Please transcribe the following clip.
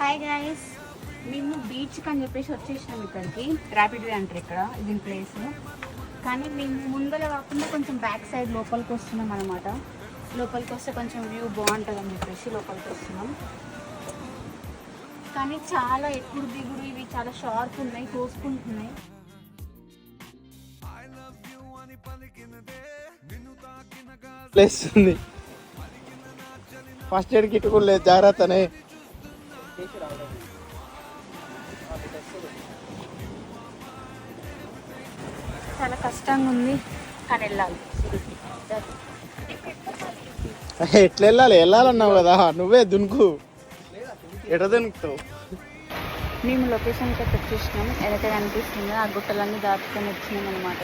Hi guys, మేము బీచ్కి అని చెప్పేసి వచ్చేసినాం. ఇక్కడికి ర్యాపిడ్ వే అంటారు ఇక్కడ దీని ప్లేస్. కానీ మేము ముందర కాకుండా కొంచెం బ్యాక్ సైడ్ లోపలికి వస్తున్నాం అనమాట. లోపలికి వస్తే కొంచెం వ్యూ బాగుంటుంది అని చెప్పేసి లోపలికి వస్తున్నాం. కానీ చాలా ఎక్కుడు దిగుడు ఇవి చాలా షార్ప్ ఉన్నాయి, తోసుకుంటున్నాయి. ప్లేస్ ఉంది. ఫస్ట్ ఎయిడ్ కిట్ కూడా లేదు, జాగ్రత్తనే. చాలా కష్టంగా ఉంది కానీ వెళ్ళాలి. ఎట్లా వెళ్ళాలి? వెళ్ళాలన్నావు కదా, నువ్వే దునుకు. ఎట దునుకుతావు? మేము లొకేషన్కి వచ్చేసినాం. ఎలాగ అనిపిస్తుందో ఆ గుట్టలన్నీ దాటుకొని వచ్చినాం అనమాట.